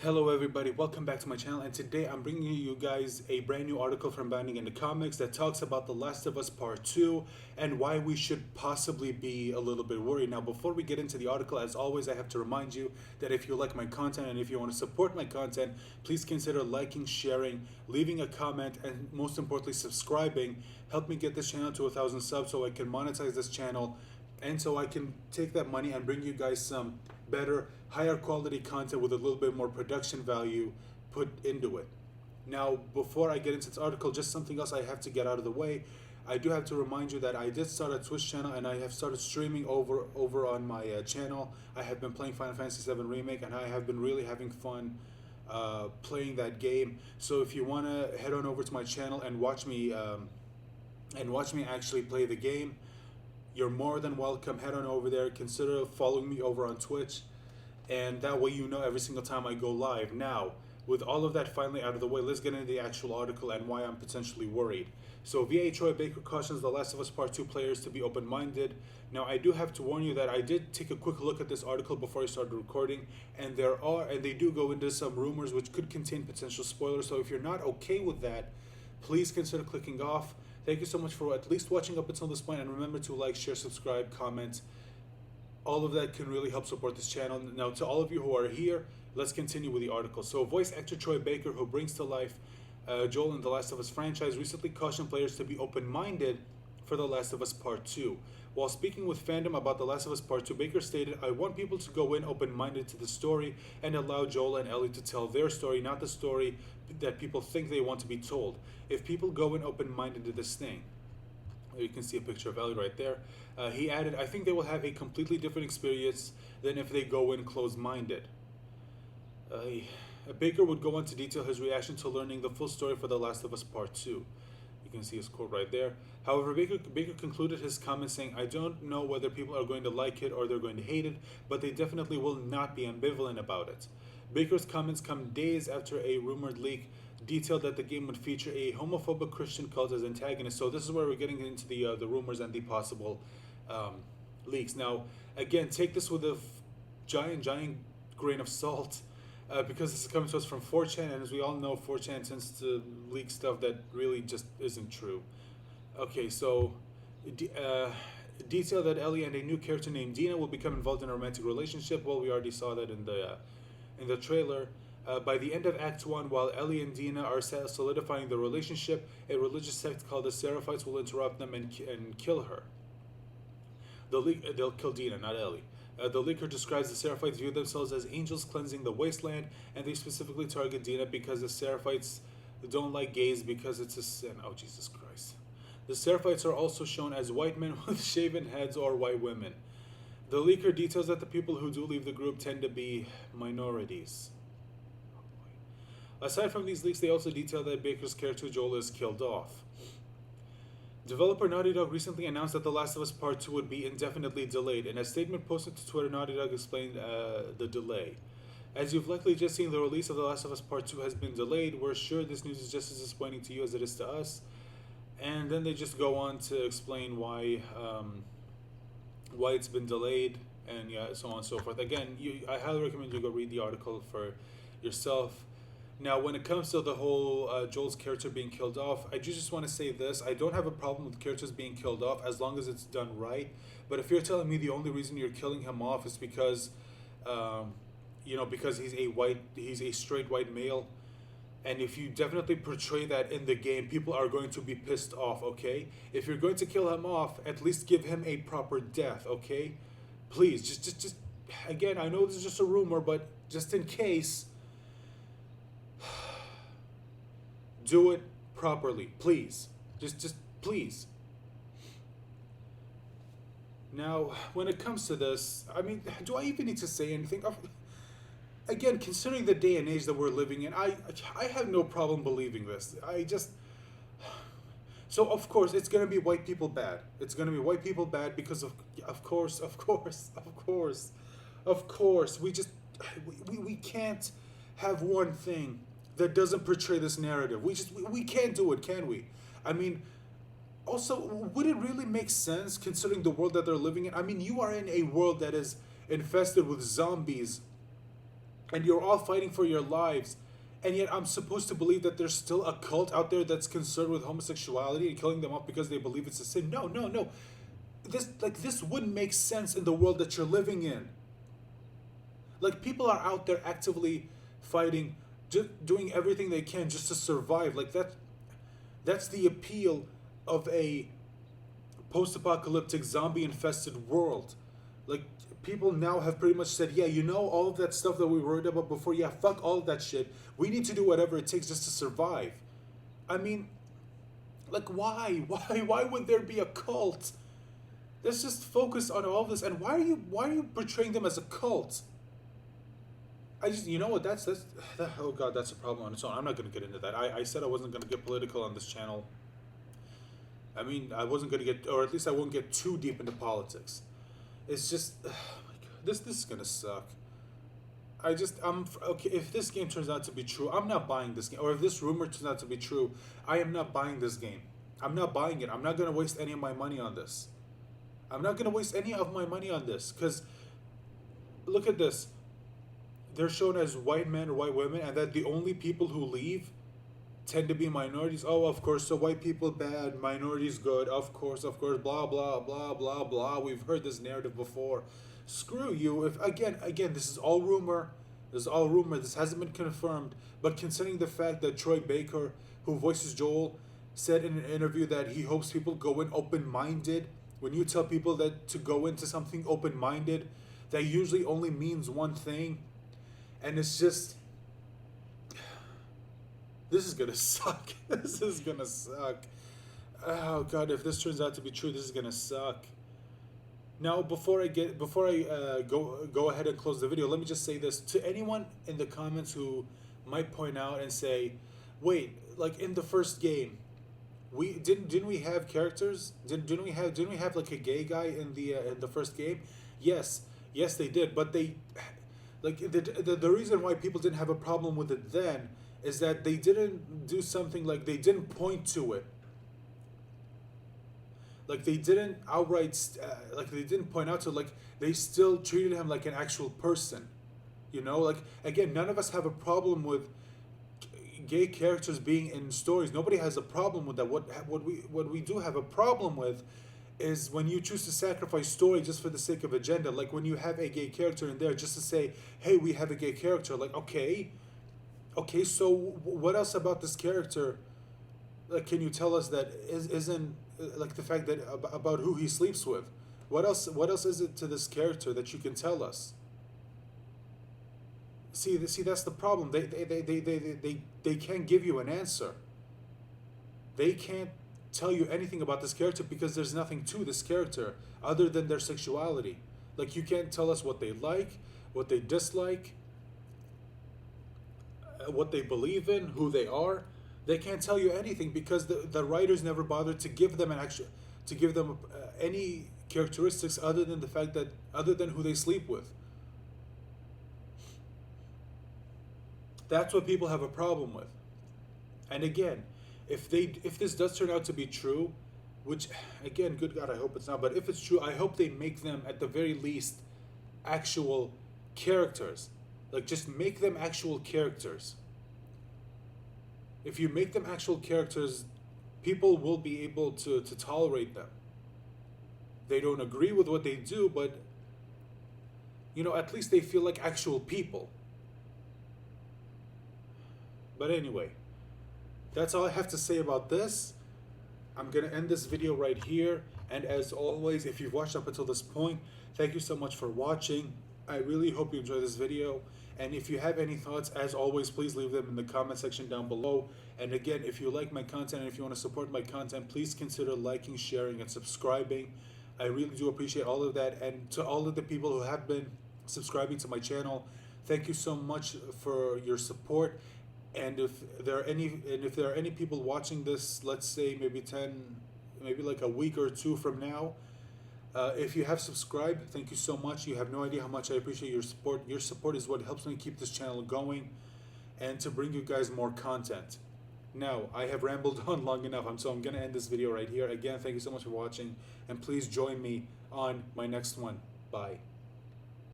Hello everybody, welcome back to my channel, and today I'm bringing you guys a brand new article from Bounding into Comics that talks about The Last of Us Part 2 and why we should possibly be a little bit worried. Now, before we get into the article, as always, I have to remind you that if you like my content and if you want to support my content, please consider liking, sharing, leaving a comment, and most importantly, subscribing. Help me get this channel to 1,000 subs so I can monetize this channel and so I can take that money and bring you guys some better, higher quality content with a little bit more production value put into it. Now, before I get into this article, just something else I have to get out of the way. I do have to remind you that I did start a Twitch channel and I have started streaming over on my channel. I have been playing Final Fantasy VII Remake and I have been really having fun playing that game. So if you want to head on over to my channel and watch me actually play the game, you're more than welcome. Head on over there. Consider following me over on Twitch, and that way you know every single time I go live. Now, with all of that finally out of the way, let's get into the actual article and why I'm potentially worried. So, VA Troy Baker cautions The Last of Us Part 2 players to be open minded. Now, I do have to warn you that I did take a quick look at this article before I started recording, and they do go into some rumors which could contain potential spoilers. So, if you're not okay with that, please consider clicking off. Thank you so much for at least watching up until this point, and remember to like, share, subscribe, comment. All of that can really help support this channel. Now, to all of you who are here, let's continue with the article. So, voice actor Troy Baker, who brings to life Joel in The Last of Us franchise, recently cautioned players to be open-minded for The Last of Us Part 2. While speaking with fandom about The Last of Us Part 2, Baker stated, "I want people to go in open-minded to the story and allow Joel and Ellie to tell their story, not the story that people think they want to be told. If people go in open-minded to this thing," you can see a picture of Ellie right there. He added, "I think they will have a completely different experience than if they go in closed-minded." Baker would go on to detail his reaction to learning the full story for The Last of Us Part 2. You can see his quote right there. However, Baker concluded his comment saying, "I don't know whether people are going to like it or they're going to hate it, but they definitely will not be ambivalent about it." Baker's comments come days after a rumored leak detailed that the game would feature a homophobic Christian cult as antagonist. So this is where we're getting into the rumors and the possible leaks. Now, again, take this with a giant grain of salt. Because this is coming to us from 4chan, and as we all know, 4chan tends to leak stuff that really just isn't true. Okay, so detail that Ellie and a new character named Dina will become involved in a romantic relationship. Well, we already saw that in the trailer. By the end of Act 1, while Ellie and Dina are solidifying the relationship, a religious sect called the Seraphites will interrupt them and kill her. They'll kill Dina, not Ellie. The leaker describes the Seraphites view themselves as angels cleansing the wasteland, and they specifically target Dina because the Seraphites don't like gays because it's a sin. Oh, Jesus Christ. The Seraphites are also shown as white men with shaven heads or white women. The leaker details that the people who do leave the group tend to be minorities. Aside from these leaks, they also detail that Baker's character Joel is killed off. Developer Naughty Dog recently announced that The Last of Us Part 2 would be indefinitely delayed. In a statement posted to Twitter, Naughty Dog explained the delay. "As you've likely just seen, the release of The Last of Us Part 2 has been delayed. We're sure this news is just as disappointing to you as it is to us." And then they just go on to explain why it's been delayed, and yeah, so on and so forth. Again, I highly recommend you go read the article for yourself. Now, when it comes to the whole Joel's character being killed off, I just want to say this. I don't have a problem with characters being killed off as long as it's done right. But if you're telling me the only reason you're killing him off is because, because he's a straight white male, and if you definitely portray that in the game, people are going to be pissed off, okay? If you're going to kill him off, at least give him a proper death, okay? Please, just again, I know this is just a rumor, but just in case, do it properly, please. Just please. Now, when it comes to this, I mean, do I even need to say anything? Again, considering the day and age that we're living in, I have no problem believing this. So of course it's gonna be white people bad. It's gonna be white people bad because of course. We can't have one thing that doesn't portray this narrative. We can't do it, can we? I mean, also, would it really make sense considering the world that they're living in? I mean, you are in a world that is infested with zombies and you're all fighting for your lives, and yet I'm supposed to believe that there's still a cult out there that's concerned with homosexuality and killing them off because they believe it's a sin. No, no, no. This wouldn't make sense in the world that you're living in. Like, people are out there actively fighting, doing everything they can just to survive. Like, that's the appeal of a post-apocalyptic zombie-infested world. Like, people now have pretty much said, yeah, you know, all of that stuff that we worried about before, yeah, fuck all of that shit. We need to do whatever it takes just to survive. I mean, like, why? Why would there be a cult? Let's just focus on all this. And why are you portraying them as a cult? You know what, oh god, that's a problem on its own. I'm not going to get into that. I said I wasn't going to get political on this channel. I mean, I wasn't going to get, or at least I won't get too deep into politics. It's just, oh my god, this is going to suck. Okay, if this game turns out to be true, I'm not buying this game. Or if this rumor turns out to be true, I am not buying this game. I'm not buying it. I'm not going to waste any of my money on this. I'm not going to waste any of my money on this, because look at this. They're shown as white men or white women, and that the only people who leave tend to be minorities. Oh, of course, so white people bad, minorities good. Of course, blah, blah, blah, blah, blah. We've heard this narrative before. Screw you. If again, this is all rumor. This is all rumor. This hasn't been confirmed. But considering the fact that Troy Baker, who voices Joel, said in an interview that he hopes people go in open-minded. When you tell people that to go into something open-minded, that usually only means one thing. And it's just, this is gonna suck. This is gonna suck. Oh god, if this turns out to be true, this is gonna suck. Now, before I go ahead and close the video, let me just say this to anyone in the comments who might point out and say, "Wait, like in the first game, we didn't we have characters? Didn't we have like a gay guy in the first game?" Yes, they did, but they. Like, the reason why people didn't have a problem with it then is that they didn't do something, like, they didn't point to it. Like, they didn't outright, like, they didn't point out to it. Like, they still treated him like an actual person. You know? Like, again, none of us have a problem with gay characters being in stories. Nobody has a problem with that. What we do have a problem with is when you choose to sacrifice story just for the sake of agenda. Like when you have a gay character in there just to say, hey, we have a gay character. Like, okay, so what else about this character, like, can you tell us that isn't like the fact that about who he sleeps with? What else is it to this character that you can tell us? See, that's the problem. They can't give you an answer. They can't tell you anything about this character because there's nothing to this character other than their sexuality. Like, you can't tell us what they like, what they dislike, what they believe in, who they are. They can't tell you anything because the writers never bothered to give them any characteristics other than who they sleep with. That's what people have a problem with. And again, if this does turn out to be true, which again, good God, I hope it's not, but if it's true, I hope they make them at the very least actual characters. Like, just make them actual characters. If you make them actual characters, people will be able to tolerate them. They don't agree with what they do, but you know, at least they feel like actual people. But anyway, that's all I have to say about this. I'm going to end this video right here. And as always, if you've watched up until this point, thank you so much for watching. I really hope you enjoyed this video. And if you have any thoughts, as always, please leave them in the comment section down below. And again, if you like my content and if you want to support my content, please consider liking, sharing, and subscribing. I really do appreciate all of that. And to all of the people who have been subscribing to my channel, thank you so much for your support. And if there are any people watching this, let's say maybe like a week or two from now, if you have subscribed, thank you so much. You have no idea how much I appreciate your support. Your support is what helps me keep this channel going and to bring you guys more content. Now, I have rambled on long enough, so I'm going to end this video right here. Again, thank you so much for watching, and please join me on my next one. Bye.